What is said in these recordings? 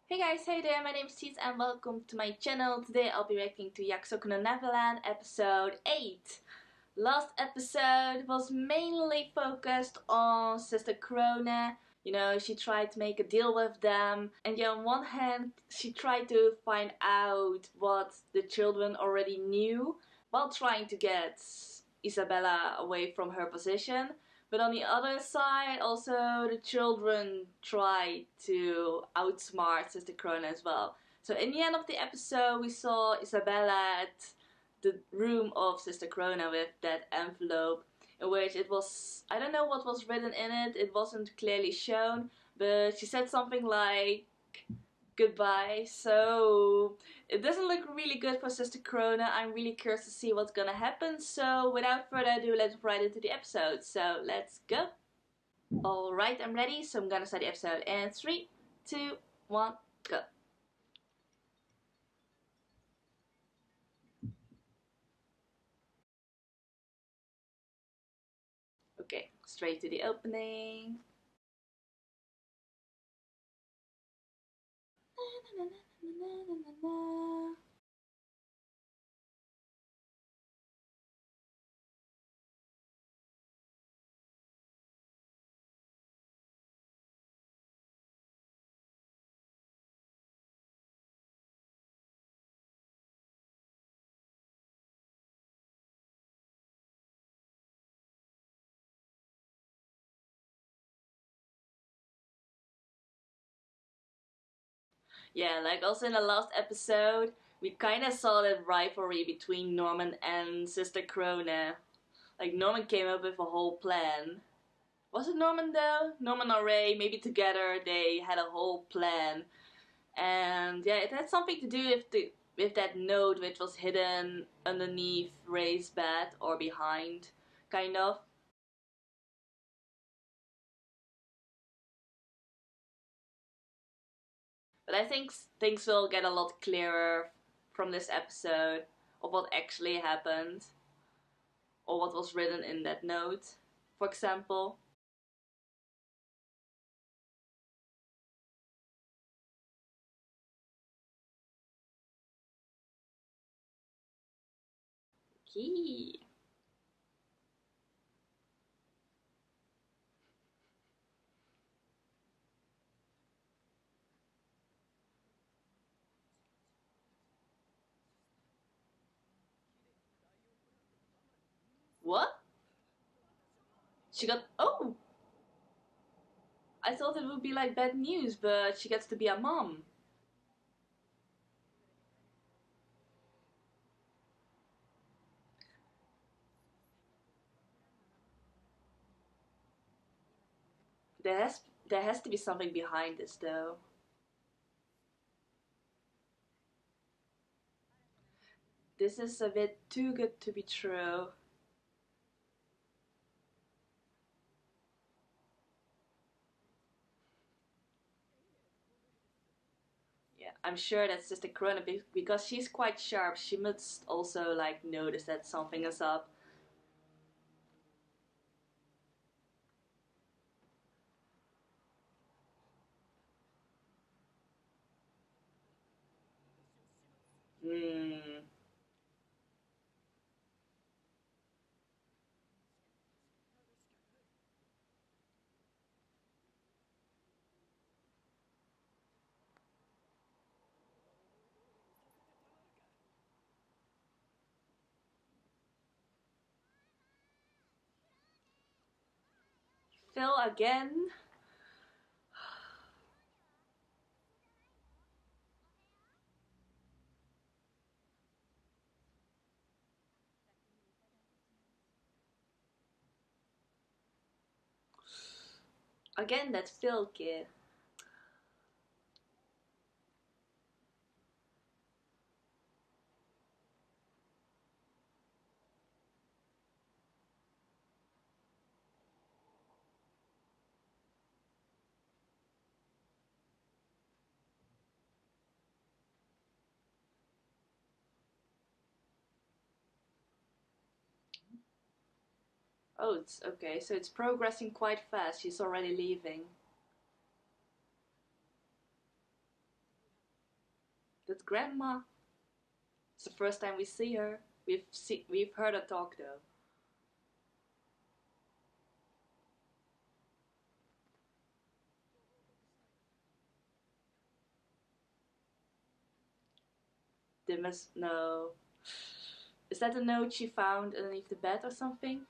Hey guys, hey there, my name is Ties and welcome to my channel. Today I'll be reacting to約束の Neverland episode 8. Last episode was mainly focused on Sister Cronin. You know, she tried to make a deal with them, and yeah, on one hand she tried to find out what the children already knew while trying to get Isabella away from her position. But on the other side, also the children tried to outsmart Sister Cronin as well. So in the end of the episode, we saw Isabella at the room of Sister Cronin with that envelope, in which it was, I don't know what was written in it, it wasn't clearly shown, but she said something like goodbye. So it doesn't look really good for Sister Cronin. I'm really curious to see what's gonna happen. So without further ado, let's right into the episode. So let's go. Alright, I'm ready. So I'm gonna start the episode in 3, 2, 1, go. Okay, straight to the opening. Na, na, na, na, na, na, na. Yeah, like also in the last episode, we kind of saw that rivalry between Norman and Sister Cronin. Like Norman came up with a whole plan. Was it Norman though? Norman or Ray, maybe together they had a whole plan. And yeah, it had something to do with that note which was hidden underneath Ray's bed or behind, kind of. But I think things will get a lot clearer from this episode of what actually happened or what was written in that note, for example. Key. What? She got. Oh! I thought it would be like bad news, but she gets to be a mom. There has to be something behind this though. This is a bit too good to be true. Yeah, I'm sure that's just a Cronin because she's quite sharp. She must also like notice that something is up. Hmm. Phil again? Again, that Phil kid. Oh, it's okay, so it's progressing quite fast. She's already leaving. That's Grandma. It's the first time we see her. We've heard her talk though. They must know. Is that a note she found underneath the bed or something?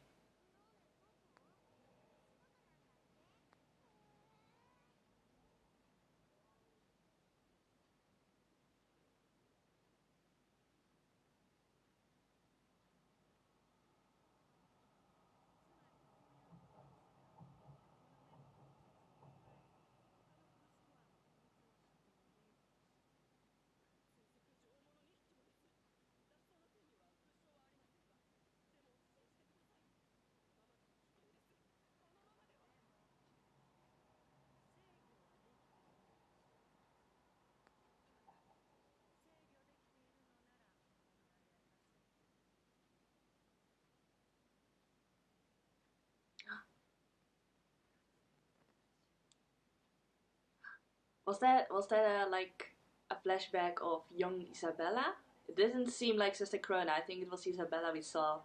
Was that like a flashback of young Isabella? It didn't seem like Sister Cronin. I think it was Isabella we saw.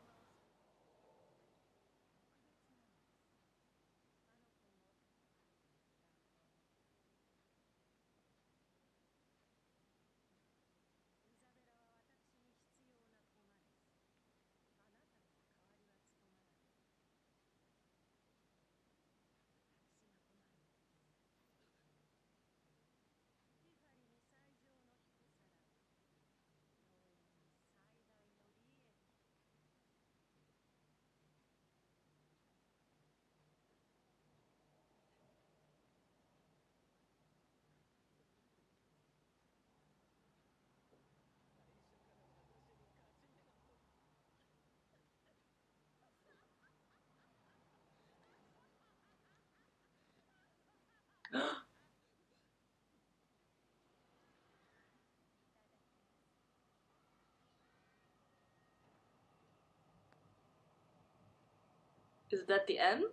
Is that the end?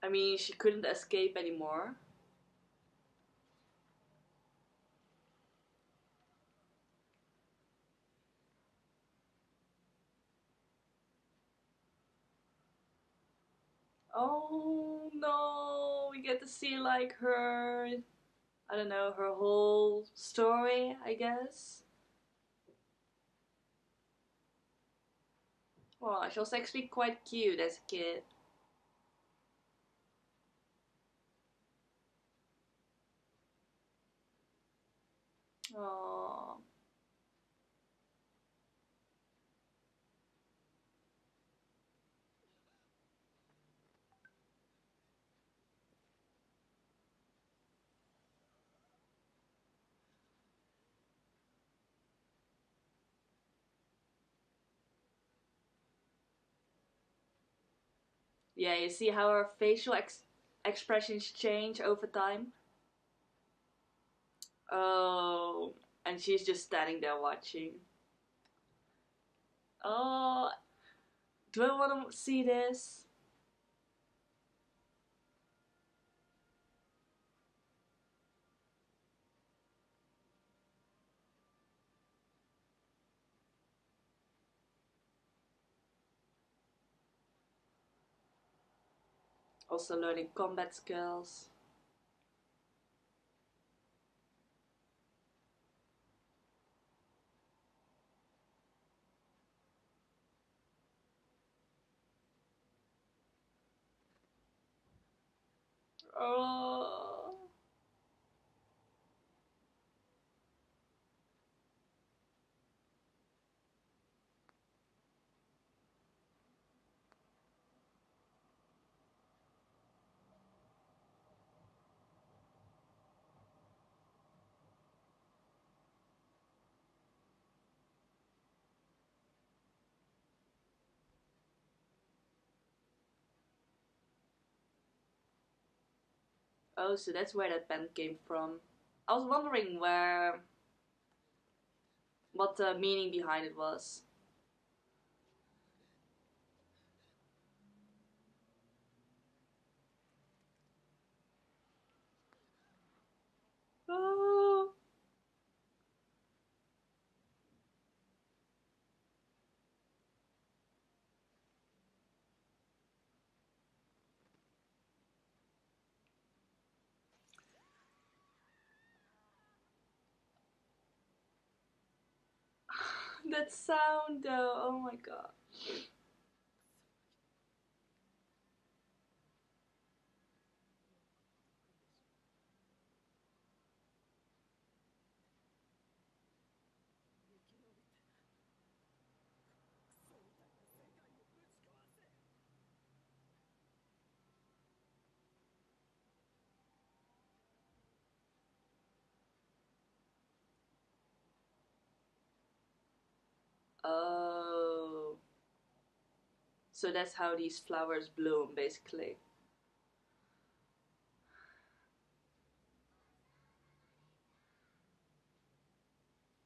I mean, she couldn't escape anymore. Oh no, we get to see like her, I don't know, her whole story, I guess. Well, she was actually quite cute as a kid. Oh. Yeah, you see how her facial expressions change over time? Oh, and she's just standing there watching. Oh, do I want to see this? Also learning combat skills. Oh. Oh, so that's where that pen came from. I was wondering what the meaning behind it was. Oh. that sound though. Oh my god. Oh. So that's how these flowers bloom, basically.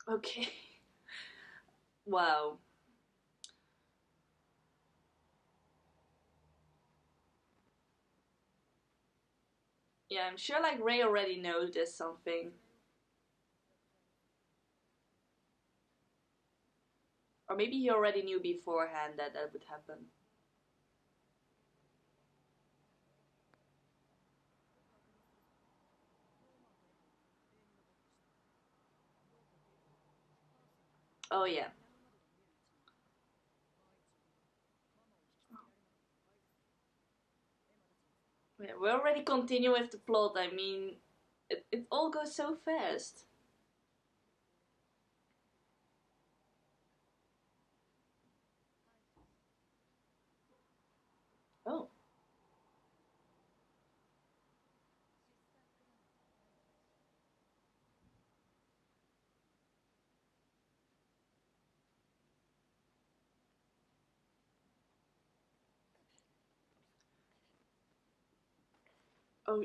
Okay. Wow. Yeah, I'm sure like Ray already knows there's something. Or maybe he already knew beforehand that that would happen. Oh yeah. Yeah, we already continue with the plot. I mean, it all goes so fast. Oh. Oh.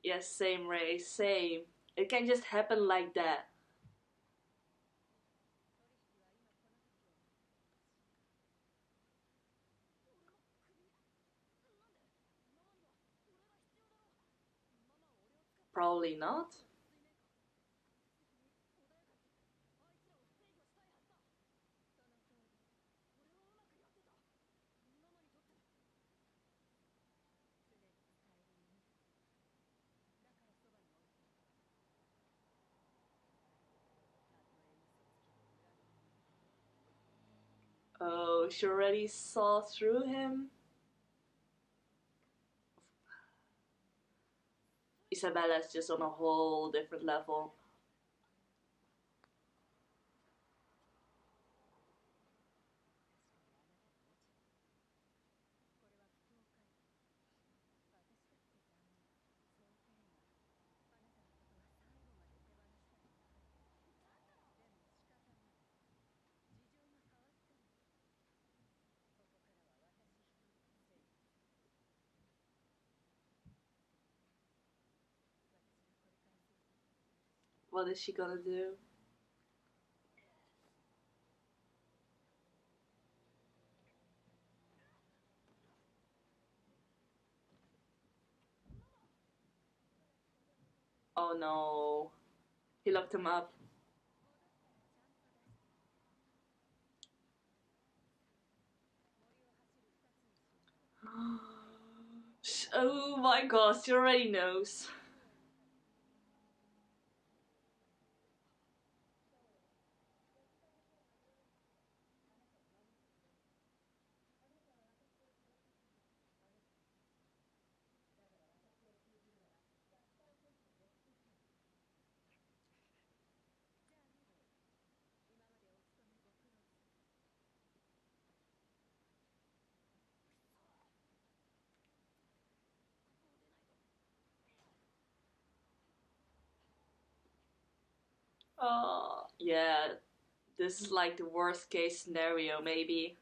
Yes, same Ray, same. It can just happen like that. Probably not. Oh, she already saw through him. Isabella's just on a whole different level. What is she gonna do? Oh no. He locked him up. Oh my gosh, she already knows. Oh, yeah. This is like the worst case scenario, maybe.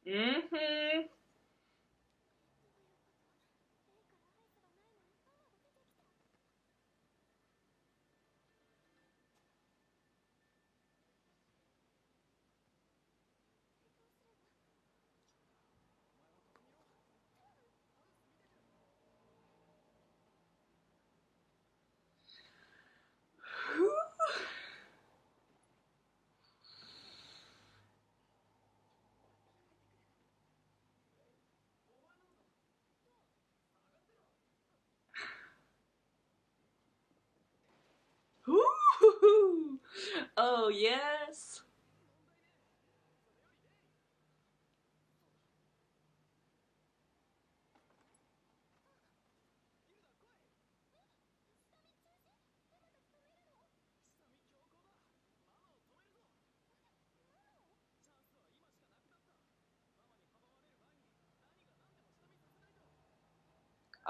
Mm-hmm. go! Yes!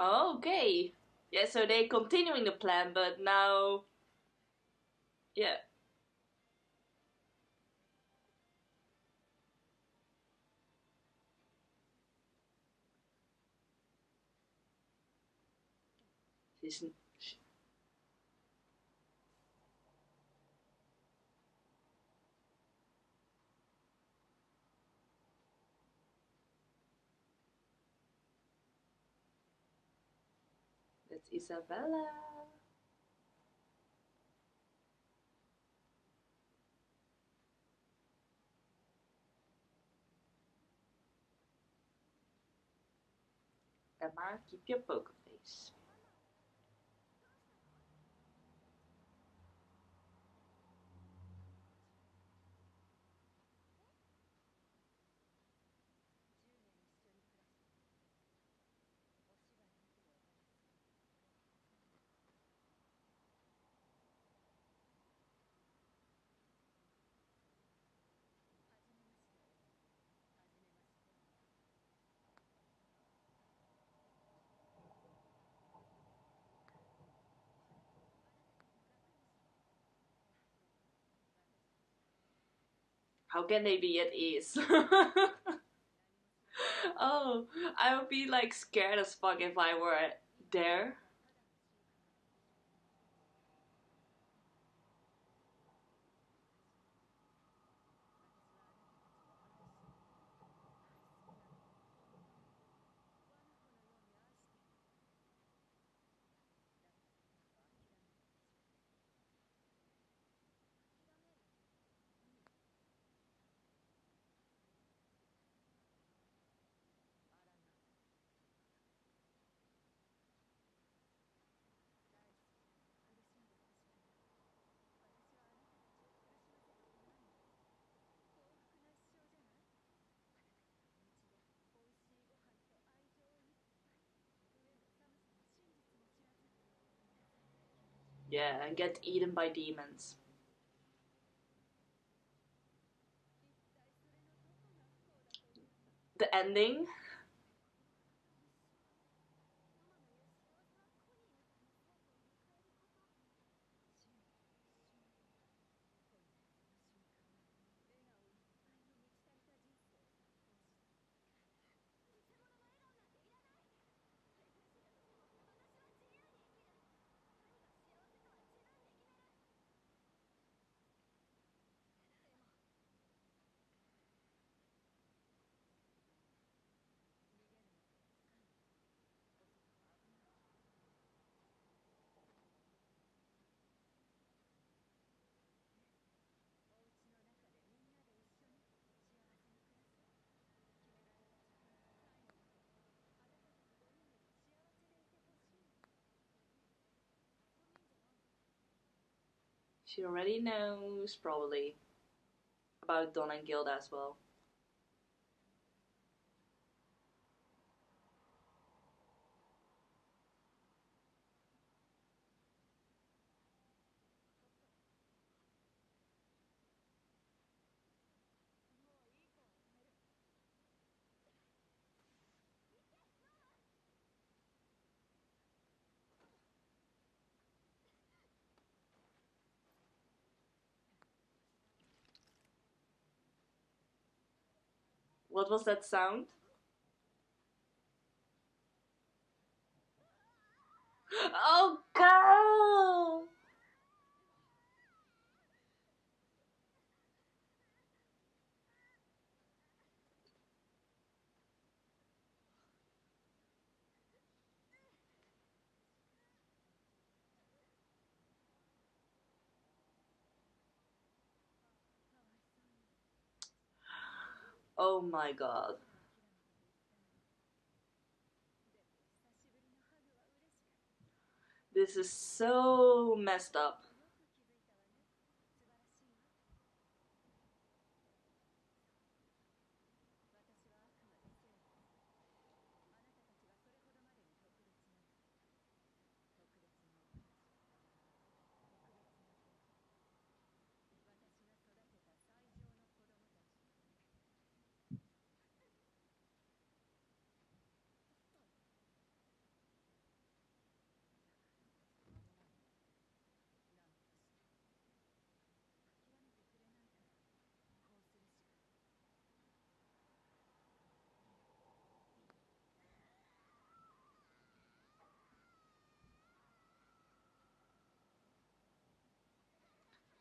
Oh, okay. Yeah, so they're continuing the plan, but now... Yeah. She's... That's Isabella. Emma, keep your poker face. How can they be at ease? Oh, I would be like scared as fuck if I were there. Yeah, and get eaten by demons. The ending? She already knows, probably, about Don and Gilda as well. What was that sound? Oh, girl! Oh my god. This is so messed up.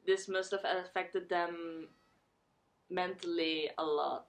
this must have affected them mentally a lot.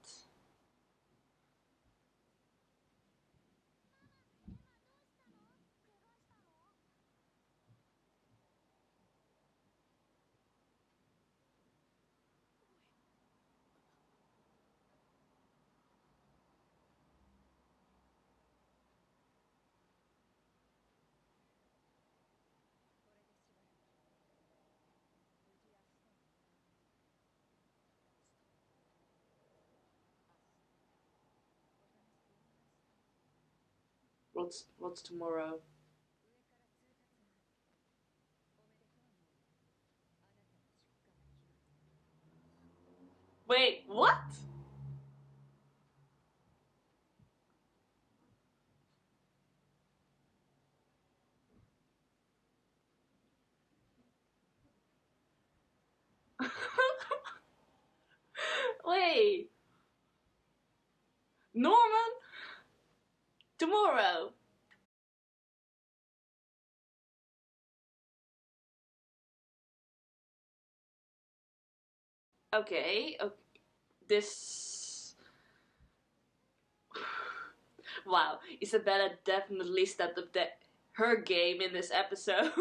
What's tomorrow? Wait, what? Wait. Norman? Tomorrow? Okay, this... Wow, Isabella definitely stepped up her game in this episode.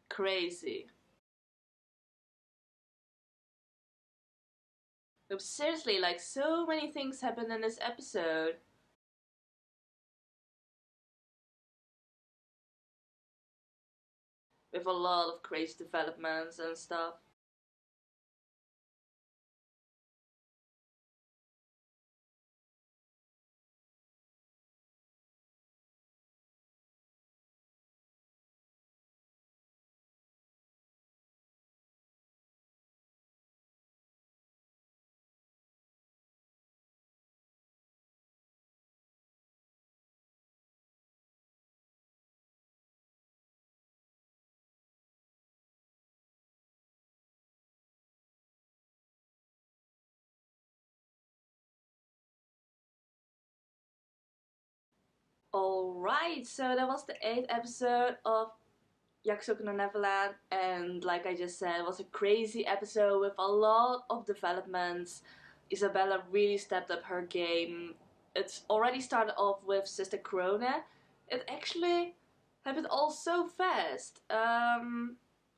Crazy. No, seriously, like, so many things happened in this episode. With a lot of crazy developments and stuff. Alright, so that was the 8th episode of約束の Neverland, and like I just said, it was a crazy episode with a lot of developments. Isabella really stepped up her game. It's already started off with Sister Cronin. It actually happened all so fast. I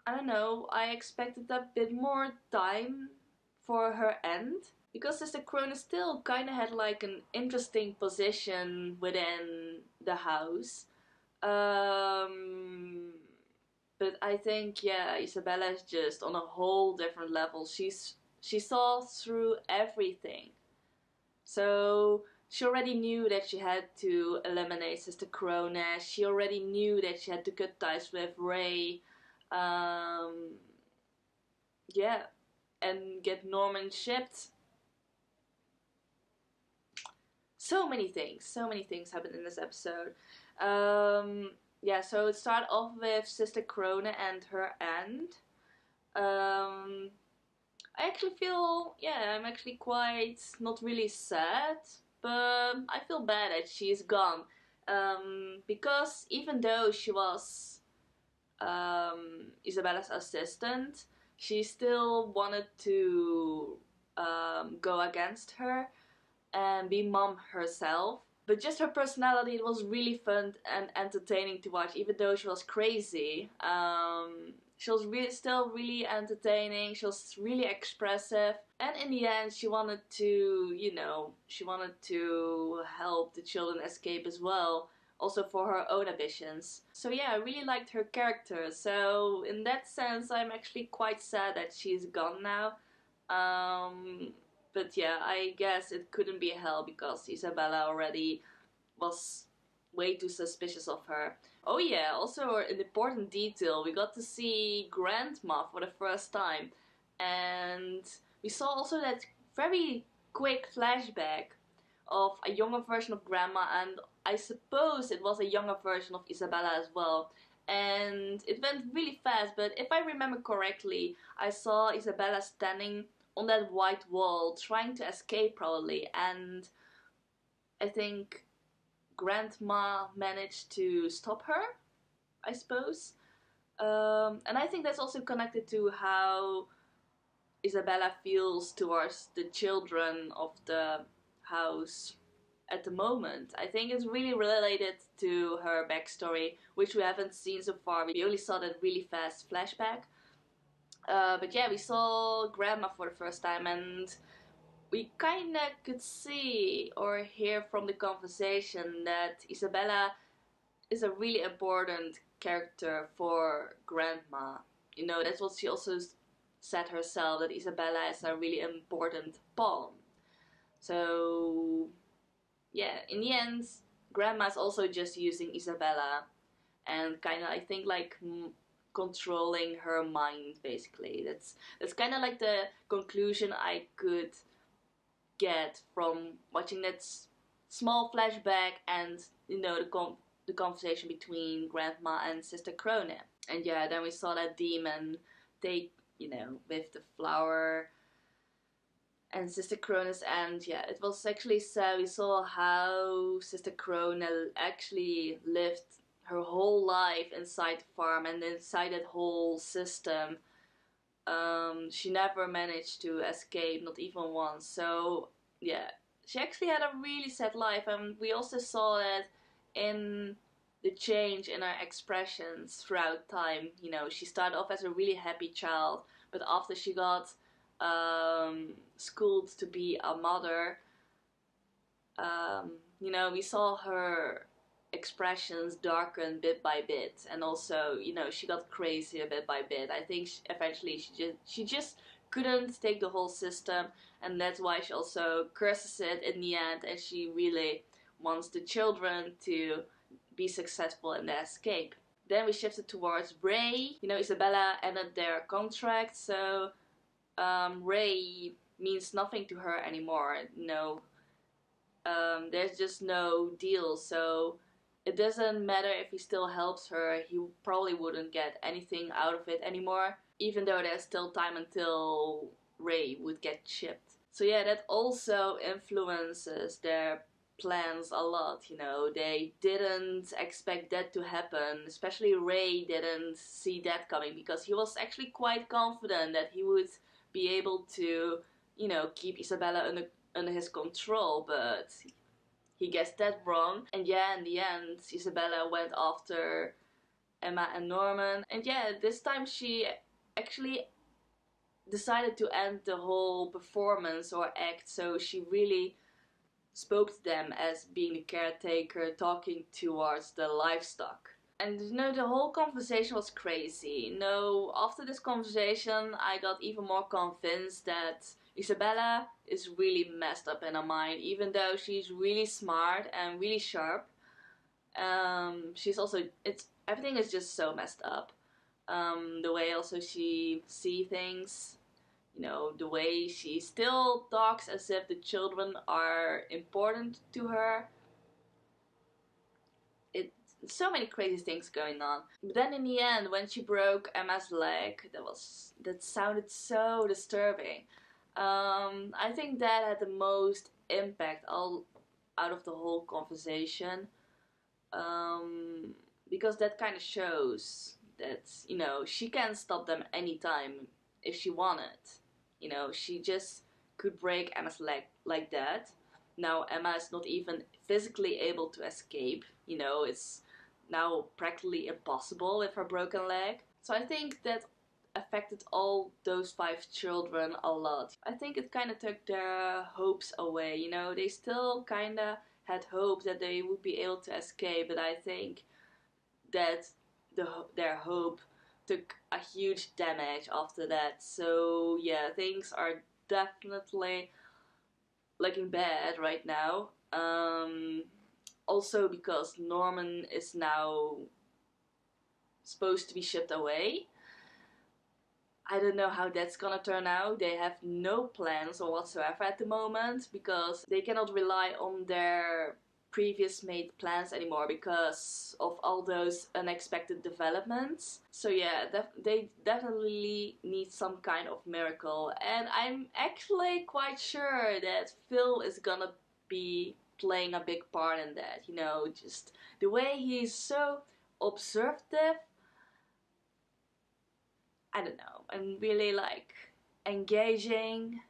don't know, I expected a bit more time for her end. Because Sister Cronin still kinda had like an interesting position within the house. But I think, yeah, Isabella is just on a whole different level. She saw through everything. So she already knew that she had to eliminate Sister Cronin. She already knew that she had to cut ties with Ray. Yeah, and get Norman shipped. So many things happened in this episode. Yeah, so it started off with Sister Cronin and her end. I actually feel, yeah, I'm actually quite, not really sad, but I feel bad that she's gone. Because even though she was Isabella's assistant, she still wanted to go against her and be mom herself. But just her personality, it was really fun and entertaining to watch, even though she was crazy. She was still really entertaining, she was really expressive, and in the end she wanted to, you know, she wanted to help the children escape as well, also for her own ambitions. So yeah, I really liked her character, so in that sense I'm actually quite sad that she's gone now. But yeah, I guess it couldn't be hell because Isabella already was way too suspicious of her. Oh yeah, also an important detail, we got to see Grandma for the first time. And we saw also that very quick flashback of a younger version of Grandma, and I suppose it was a younger version of Isabella as well. And it went really fast, but if I remember correctly, I saw Isabella standing on that white wall, trying to escape probably, and I think Grandma managed to stop her. I suppose. And I think that's also connected to how Isabella feels towards the children of the house at the moment. I think it's really related to her backstory, which we haven't seen so far. We only saw that really fast flashback. But yeah, we saw Grandma for the first time, and we kinda could see or hear from the conversation that Isabella is a really important character for Grandma. You know, that's what she also said herself, that Isabella is a really important pawn. So yeah, in the end, Grandma's also just using Isabella and kind of, I think, like controlling her mind, basically. That's kind of like the conclusion I could get from watching that small flashback and, you know, the conversation between Grandma and Sister Cronin. And yeah, then we saw that demon take, you know, with the flower and Sister Cronin's end. Yeah, it was actually sad. We saw how Sister Cronin actually lived her whole life inside the farm and inside that whole system. She never managed to escape, not even once. So yeah, she actually had a really sad life, and we also saw that in the change in her expressions throughout time. You know, she started off as a really happy child, but after she got schooled to be a mother, you know, we saw her expressions darken bit by bit, and also, you know, she got crazier bit by bit. I think eventually she just couldn't take the whole system, and that's why she also curses it in the end, and she really wants the children to be successful in their escape. Then we shifted towards Ray. You know, Isabella ended their contract, so Ray means nothing to her anymore. You know, there's just no deal, so it doesn't matter if he still helps her, he probably wouldn't get anything out of it anymore, even though there's still time until Ray would get shipped. So yeah, that also influences their plans a lot, you know. They didn't expect that to happen, especially Ray didn't see that coming, because he was actually quite confident that he would be able to, you know, keep Isabella under his control, but he guessed that wrong. And yeah, in the end, Isabella went after Emma and Norman. And yeah, this time she actually decided to end the whole performance or act, so she really spoke to them as being the caretaker, talking towards the livestock. And you know, the whole conversation was crazy. You know, after this conversation, I got even more convinced that Isabella is really messed up in her mind, even though she's really smart and really sharp. She's also, everything is just so messed up. The way also she sees things, you know, the way she still talks as if the children are important to her. So many crazy things going on. But then in the end, when she broke Emma's leg, that sounded so disturbing. I think that had the most impact out of the whole conversation, because that kind of shows that, you know, she can stop them anytime if she wanted. You know, she just could break Emma's leg like that. Now Emma is not even physically able to escape. You know, it's now practically impossible with her broken leg. So I think that affected all those 5 children a lot. I think it kind of took their hopes away, you know. They still kind of had hope that they would be able to escape, but I think that their hope took a huge damage after that. So yeah, things are definitely looking bad right now. Also because Norman is now supposed to be shipped away. I don't know how that's gonna turn out. They have no plans or whatsoever at the moment, because they cannot rely on their previous made plans anymore because of all those unexpected developments. So yeah, they definitely need some kind of miracle, and I'm actually quite sure that Phil is gonna be playing a big part in that. You know, just the way he's so observative, I don't know, and really like engaging.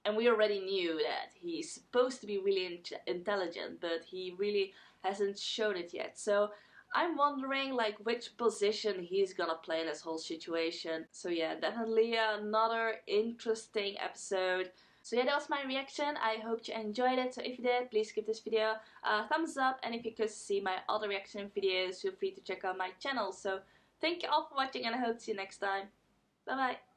And we already knew that he's supposed to be really intelligent, but he really hasn't shown it yet. So I'm wondering like which position he's gonna play in this whole situation. So yeah, definitely another interesting episode. So yeah, that was my reaction. I hope you enjoyed it. So if you did, please give this video a thumbs up. And if you could see my other reaction videos, feel free to check out my channel. So thank you all for watching, and I hope to see you next time. Bye bye.